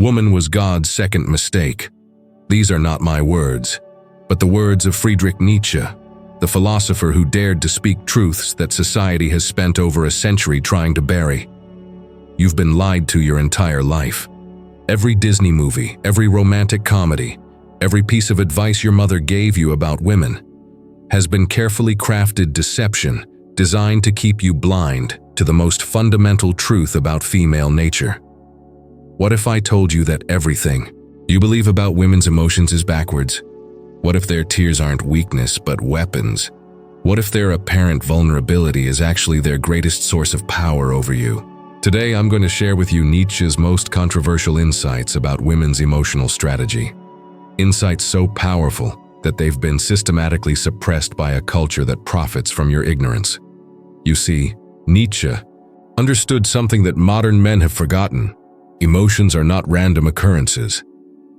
Woman was God's second mistake. These are not my words, but the words of Friedrich Nietzsche, the philosopher who dared to speak truths that society has spent over a century trying to bury. You've been lied to your entire life. Every Disney movie, every romantic comedy, every piece of advice your mother gave you about women has been carefully crafted deception designed to keep you blind to the most fundamental truth about female nature. What if I told you that everything you believe about women's emotions is backwards? What if their tears aren't weakness but weapons? What if their apparent vulnerability is actually their greatest source of power over you? Today I'm going to share with you Nietzsche's most controversial insights about women's emotional strategy. Insights so powerful that they've been systematically suppressed by a culture that profits from your ignorance. You see, Nietzsche understood something that modern men have forgotten. Emotions are not random occurrences.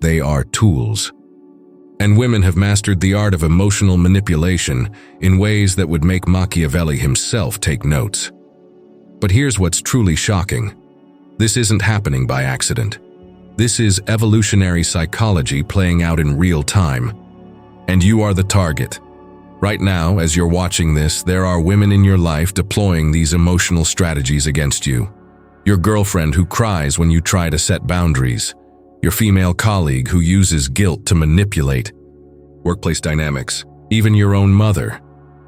They are tools. And women have mastered the art of emotional manipulation in ways that would make Machiavelli himself take notes. But here's what's truly shocking. This isn't happening by accident. This is evolutionary psychology playing out in real time. And you are the target. Right now, as you're watching this, there are women in your life deploying these emotional strategies against you. Your girlfriend who cries when you try to set boundaries. Your female colleague who uses guilt to manipulate. Workplace dynamics. Even your own mother,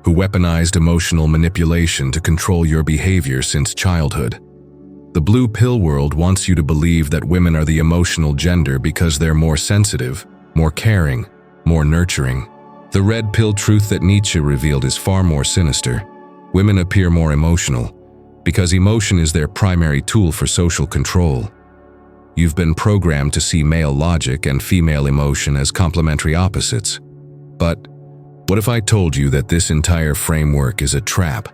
who weaponized emotional manipulation to control your behavior since childhood. The blue pill world wants you to believe that women are the emotional gender because they're more sensitive, more caring, more nurturing. The red pill truth that Nietzsche revealed is far more sinister. Women appear more emotional because emotion is their primary tool for social control. You've been programmed to see male logic and female emotion as complementary opposites. But what if I told you that this entire framework is a trap?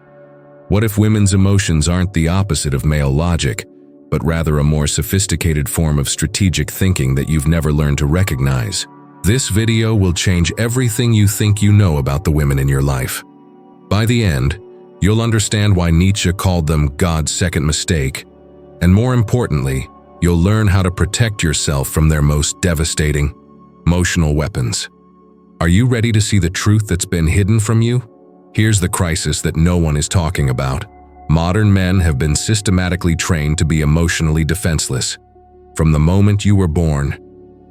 What if women's emotions aren't the opposite of male logic, but rather a more sophisticated form of strategic thinking that you've never learned to recognize? This video will change everything you think you know about the women in your life. By the end, you'll understand why Nietzsche called them God's second mistake, and more importantly, you'll learn how to protect yourself from their most devastating emotional weapons. Are you ready to see the truth that's been hidden from you? Here's the crisis that no one is talking about. Modern men have been systematically trained to be emotionally defenseless. From the moment you were born,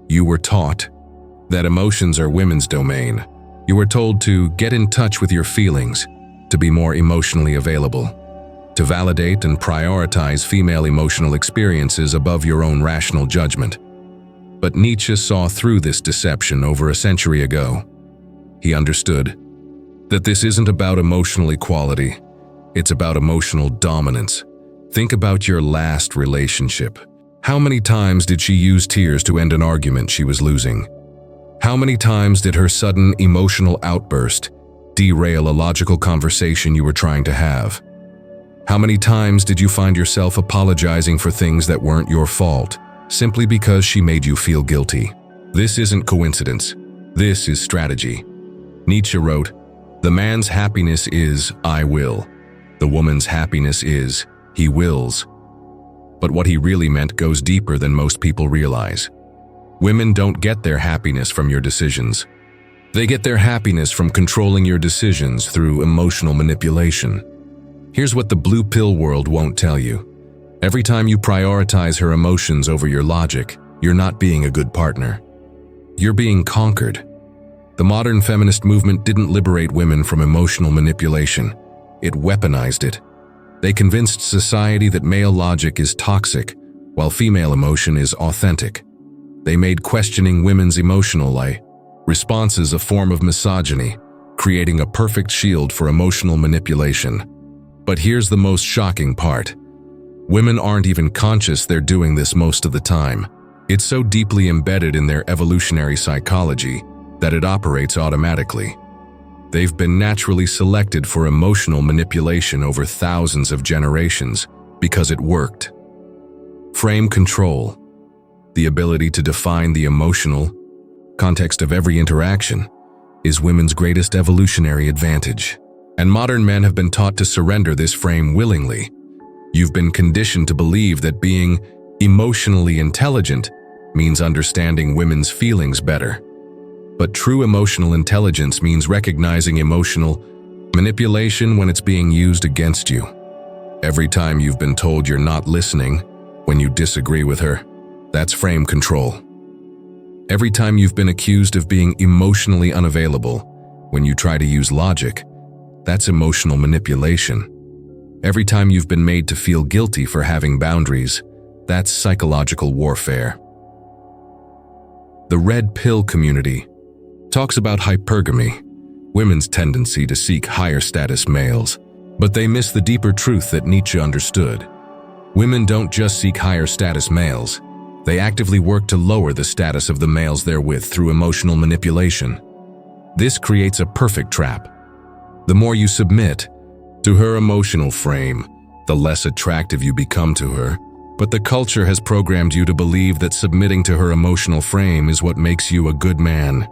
you were taught that emotions are women's domain. You were told to get in touch with your feelings, to be more emotionally available, to validate and prioritize female emotional experiences above your own rational judgment. But Nietzsche saw through this deception over a century ago. He understood that this isn't about emotional equality, it's about emotional dominance. Think about your last relationship. How many times did she use tears to end an argument she was losing? How many times did her sudden emotional outburst derail a logical conversation you were trying to have? How many times did you find yourself apologizing for things that weren't your fault, simply because she made you feel guilty? This isn't coincidence. This is strategy. Nietzsche wrote, "The man's happiness is, I will. The woman's happiness is, he wills." But what he really meant goes deeper than most people realize. Women don't get their happiness from your decisions. They get their happiness from controlling your decisions through emotional manipulation. Here's what the blue pill world won't tell you. Every time you prioritize her emotions over your logic, you're not being a good partner. You're being conquered. The modern feminist movement didn't liberate women from emotional manipulation. It weaponized it. They convinced society that male logic is toxic, while female emotion is authentic. They made questioning women's emotional responses a form of misogyny, creating a perfect shield for emotional manipulation. But here's the most shocking part. Women aren't even conscious they're doing this most of the time. It's so deeply embedded in their evolutionary psychology that it operates automatically. They've been naturally selected for emotional manipulation over thousands of generations because it worked. Frame control, the ability to define the emotional context of every interaction, is women's greatest evolutionary advantage. And modern men have been taught to surrender this frame willingly. You've been conditioned to believe that being emotionally intelligent means understanding women's feelings better. But true emotional intelligence means recognizing emotional manipulation when it's being used against you. Every time you've been told you're not listening when you disagree with her, that's frame control. Every time you've been accused of being emotionally unavailable when you try to use logic, that's emotional manipulation. Every time you've been made to feel guilty for having boundaries, that's psychological warfare. The red pill community talks about hypergamy, women's tendency to seek higher status males, but they miss the deeper truth that Nietzsche understood. Women don't just seek higher status males, they actively work to lower the status of the males they're with through emotional manipulation. This creates a perfect trap. The more you submit to her emotional frame, the less attractive you become to her. But the culture has programmed you to believe that submitting to her emotional frame is what makes you a good man.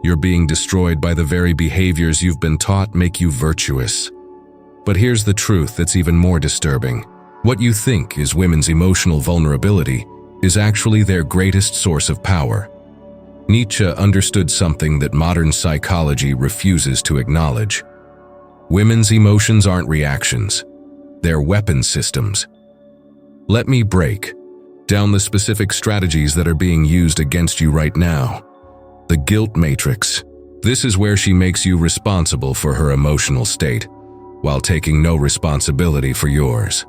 You're being destroyed by the very behaviors you've been taught make you virtuous. But here's the truth that's even more disturbing. What you think is women's emotional vulnerability is actually their greatest source of power. Nietzsche understood something that modern psychology refuses to acknowledge. Women's emotions aren't reactions, they're weapon systems. Let me break down the specific strategies that are being used against you right now. The guilt matrix. This is where she makes you responsible for her emotional state, while taking no responsibility for yours.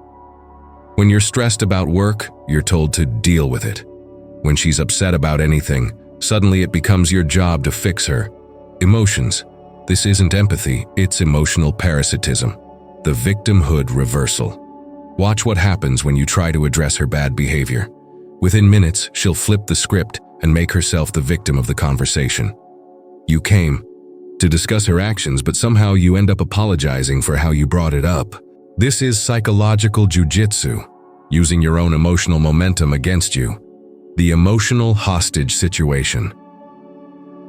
When you're stressed about work, you're told to deal with it. When she's upset about anything, suddenly it becomes your job to fix her. Emotions. This isn't empathy, it's emotional parasitism. The victimhood reversal. Watch what happens when you try to address her bad behavior. Within minutes, she'll flip the script and make herself the victim of the conversation. You came to discuss her actions, but somehow you end up apologizing for how you brought it up. This is psychological jujitsu, using your own emotional momentum against you. The emotional hostage situation.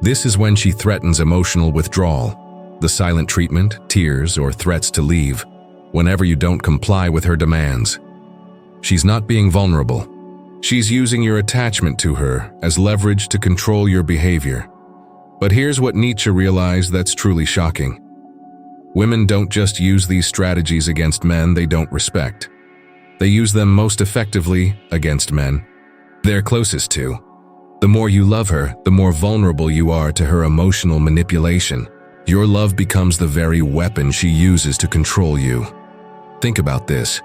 This is when she threatens emotional withdrawal, the silent treatment, tears, or threats to leave, whenever you don't comply with her demands. She's not being vulnerable. She's using your attachment to her as leverage to control your behavior. But here's what Nietzsche realized that's truly shocking. Women don't just use these strategies against men they don't respect. They use them most effectively against men they're closest to. The more you love her, the more vulnerable you are to her emotional manipulation. Your love becomes the very weapon she uses to control you. Think about this.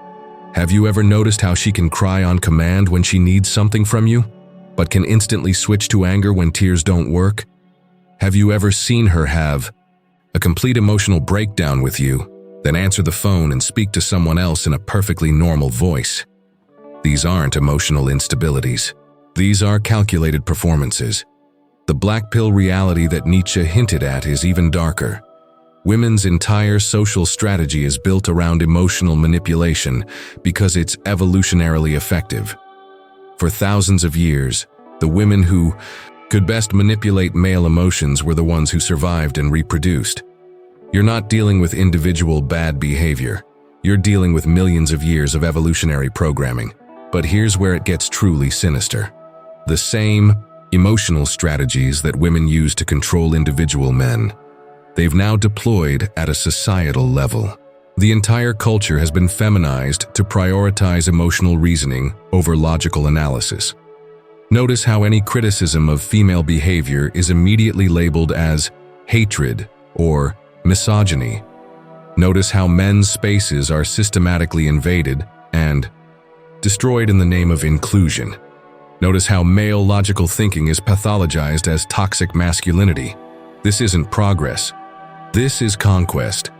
Have you ever noticed how she can cry on command when she needs something from you, but can instantly switch to anger when tears don't work? Have you ever seen her have a complete emotional breakdown with you, then answer the phone and speak to someone else in a perfectly normal voice? These aren't emotional instabilities. These are calculated performances. The black pill reality that Nietzsche hinted at is even darker. Women's entire social strategy is built around emotional manipulation because it's evolutionarily effective. For thousands of years, the women who could best manipulate male emotions were the ones who survived and reproduced. You're not dealing with individual bad behavior. You're dealing with millions of years of evolutionary programming. But here's where it gets truly sinister. The same emotional strategies that women use to control individual men, they've now deployed at a societal level. The entire culture has been feminized to prioritize emotional reasoning over logical analysis. Notice how any criticism of female behavior is immediately labeled as hatred or misogyny. Notice how men's spaces are systematically invaded and destroyed in the name of inclusion. Notice how male logical thinking is pathologized as toxic masculinity. This isn't progress. This is conquest.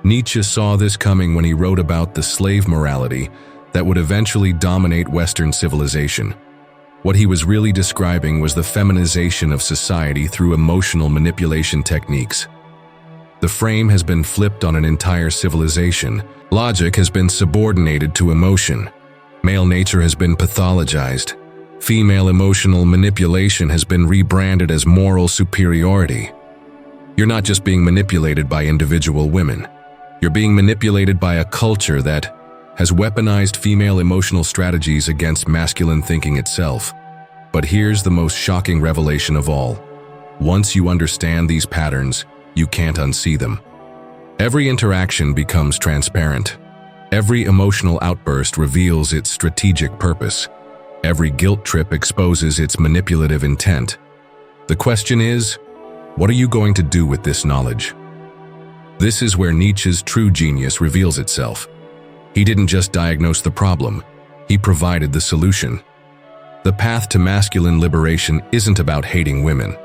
Nietzsche saw this coming when he wrote about the slave morality that would eventually dominate Western civilization. What he was really describing was the feminization of society through emotional manipulation techniques. The frame has been flipped on an entire civilization. Logic has been subordinated to emotion. Male nature has been pathologized. Female emotional manipulation has been rebranded as moral superiority. You're not just being manipulated by individual women. You're being manipulated by a culture that has weaponized female emotional strategies against masculine thinking itself. But here's the most shocking revelation of all. Once you understand these patterns, you can't unsee them. Every interaction becomes transparent. Every emotional outburst reveals its strategic purpose. Every guilt trip exposes its manipulative intent. The question is, what are you going to do with this knowledge? This is where Nietzsche's true genius reveals itself. He didn't just diagnose the problem, he provided the solution. The path to masculine liberation isn't about hating women.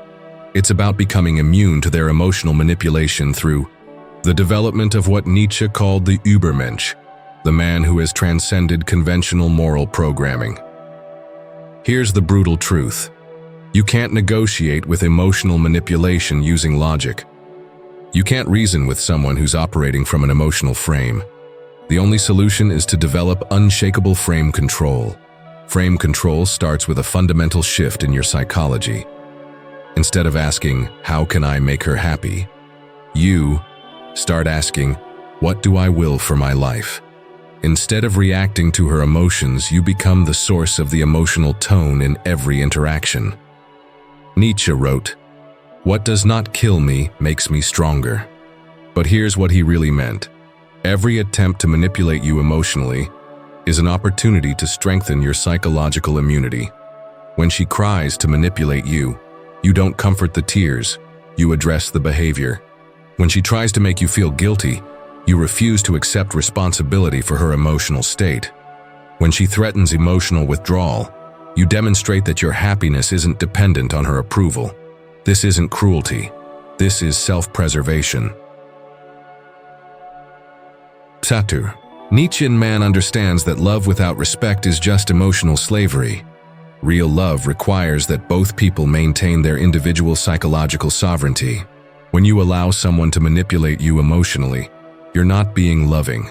It's about becoming immune to their emotional manipulation through the development of what Nietzsche called the Übermensch, the man who has transcended conventional moral programming. Here's the brutal truth. You can't negotiate with emotional manipulation using logic. You can't reason with someone who's operating from an emotional frame. The only solution is to develop unshakable frame control. Frame control starts with a fundamental shift in your psychology. Instead of asking, "How can I make her happy?" you start asking, "What do I will for my life?" Instead of reacting to her emotions, you become the source of the emotional tone in every interaction. Nietzsche wrote, "What does not kill me makes me stronger." But here's what he really meant. Every attempt to manipulate you emotionally is an opportunity to strengthen your psychological immunity. When she cries to manipulate you, you don't comfort the tears, you address the behavior. When she tries to make you feel guilty, you refuse to accept responsibility for her emotional state. When she threatens emotional withdrawal, you demonstrate that your happiness isn't dependent on her approval. This isn't cruelty. This is self-preservation. Satur. Nietzschean man understands that love without respect is just emotional slavery. Real love requires that both people maintain their individual psychological sovereignty. When you allow someone to manipulate you emotionally, you're not being loving.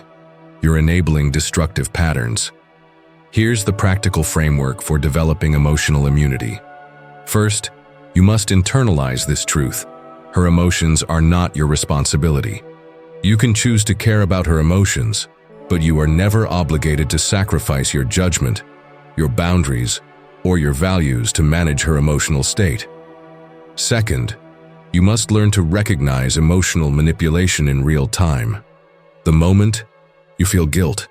You're enabling destructive patterns. Here's the practical framework for developing emotional immunity. First, you must internalize this truth. Her emotions are not your responsibility. You can choose to care about her emotions, but you are never obligated to sacrifice your judgment, your boundaries, or your values to manage her emotional state. Second, you must learn to recognize emotional manipulation in real time. The moment you feel guilt,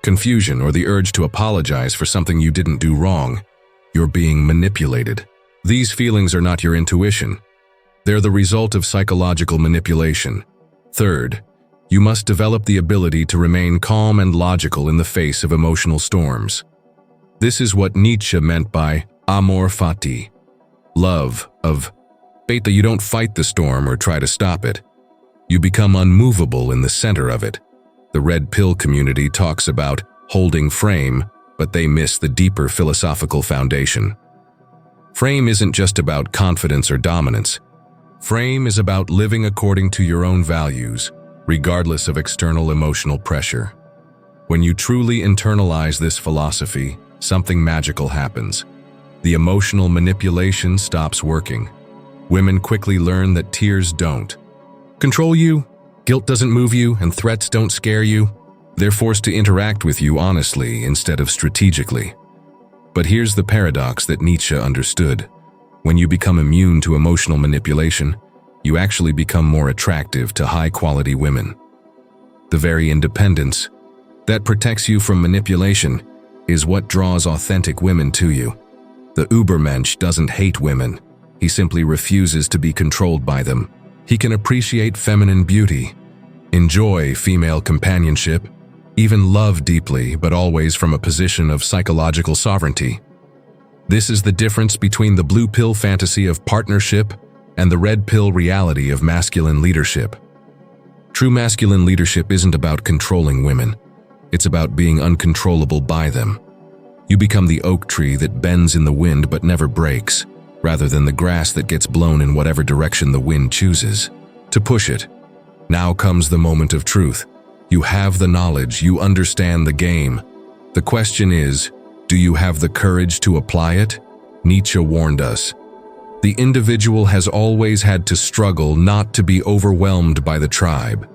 confusion, or the urge to apologize for something you didn't do wrong, you're being manipulated. These feelings are not your intuition. They're the result of psychological manipulation. Third, you must develop the ability to remain calm and logical in the face of emotional storms. This is what Nietzsche meant by amor fati, love of beta. You don't fight the storm or try to stop it. You become unmovable in the center of it. The red pill community talks about holding frame, but they miss the deeper philosophical foundation. Frame isn't just about confidence or dominance. Frame is about living according to your own values, regardless of external emotional pressure. When you truly internalize this philosophy, something magical happens. The emotional manipulation stops working. Women quickly learn that tears don't control you, guilt doesn't move you, and threats don't scare you. They're forced to interact with you honestly instead of strategically. But here's the paradox that Nietzsche understood. When you become immune to emotional manipulation, you actually become more attractive to high-quality women. The very independence that protects you from manipulation is what draws authentic women to you. The Übermensch doesn't hate women. He simply refuses to be controlled by them. He can appreciate feminine beauty, enjoy female companionship, even love deeply, but always from a position of psychological sovereignty. This is the difference between the blue pill fantasy of partnership and the red pill reality of masculine leadership. True masculine leadership isn't about controlling women. It's about being uncontrollable by them. You become the oak tree that bends in the wind but never breaks, rather than the grass that gets blown in whatever direction the wind chooses to push it. Now comes the moment of truth. You have the knowledge, you understand the game. The question is, do you have the courage to apply it? Nietzsche warned us. The individual has always had to struggle not to be overwhelmed by the tribe.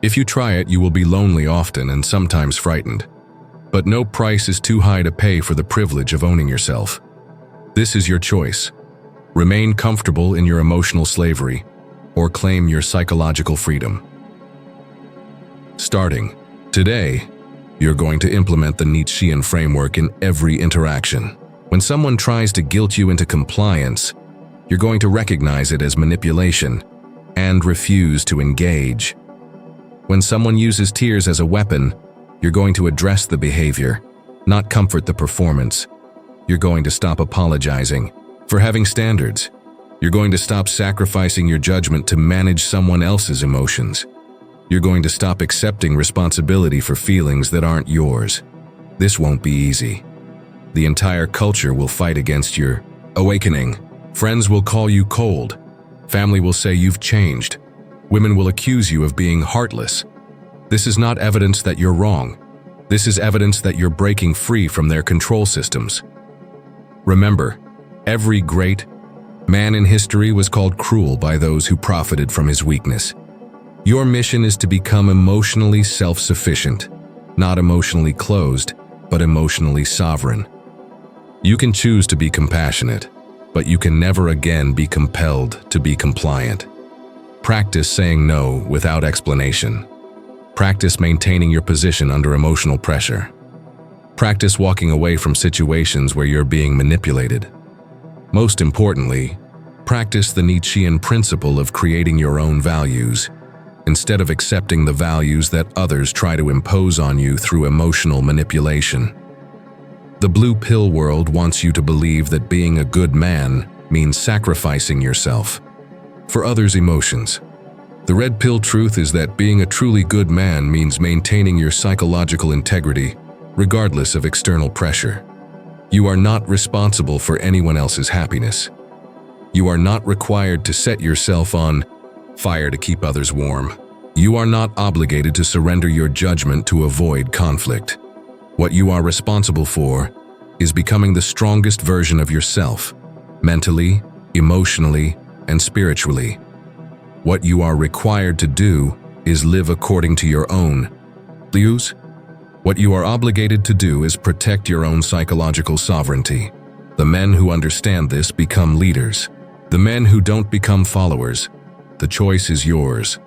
If you try it, you will be lonely often and sometimes frightened. But no price is too high to pay for the privilege of owning yourself. This is your choice. Remain comfortable in your emotional slavery, or claim your psychological freedom. Starting today, you're going to implement the Nietzschean framework in every interaction. When someone tries to guilt you into compliance, you're going to recognize it as manipulation and refuse to engage. When someone uses tears as a weapon, you're going to address the behavior, not comfort the performance. You're going to stop apologizing for having standards. You're going to stop sacrificing your judgment to manage someone else's emotions. You're going to stop accepting responsibility for feelings that aren't yours. This won't be easy. The entire culture will fight against your awakening. Friends will call you cold. Family will say you've changed. Women will accuse you of being heartless. This is not evidence that you're wrong. This is evidence that you're breaking free from their control systems. Remember, every great man in history was called cruel by those who profited from his weakness. Your mission is to become emotionally self-sufficient, not emotionally closed, but emotionally sovereign. You can choose to be compassionate, but you can never again be compelled to be compliant. Practice saying no without explanation. Practice maintaining your position under emotional pressure. Practice walking away from situations where you're being manipulated. Most importantly, practice the Nietzschean principle of creating your own values, instead of accepting the values that others try to impose on you through emotional manipulation. The blue pill world wants you to believe that being a good man means sacrificing yourself for others' emotions. The red pill truth is that being a truly good man means maintaining your psychological integrity, regardless of external pressure. You are not responsible for anyone else's happiness. You are not required to set yourself on fire to keep others warm. You are not obligated to surrender your judgment to avoid conflict. What you are responsible for is becoming the strongest version of yourself, mentally, emotionally, and spiritually. What you are required to do is live according to your own values. What you are obligated to do is protect your own psychological sovereignty. The men who understand this become leaders. The men who don't become followers. The choice is yours.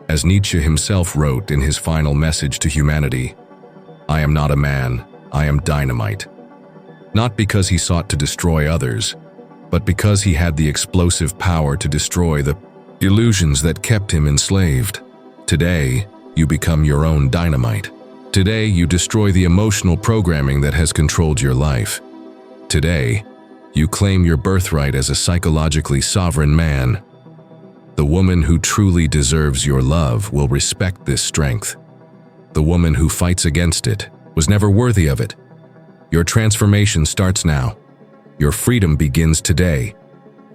As Nietzsche himself wrote in his final message to humanity, "I am not a man, I am dynamite." Not because he sought to destroy others, but because he had the explosive power to destroy the illusions that kept him enslaved. Today, you become your own dynamite. Today, you destroy the emotional programming that has controlled your life. Today, you claim your birthright as a psychologically sovereign man. The woman who truly deserves your love will respect this strength. The woman who fights against it was never worthy of it. Your transformation starts now. Your freedom begins today.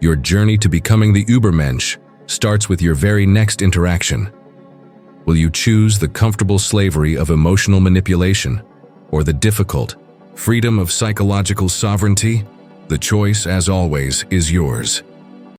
Your journey to becoming the Übermensch starts with your very next interaction. Will you choose the comfortable slavery of emotional manipulation, or the difficult freedom of psychological sovereignty? The choice, as always, is yours.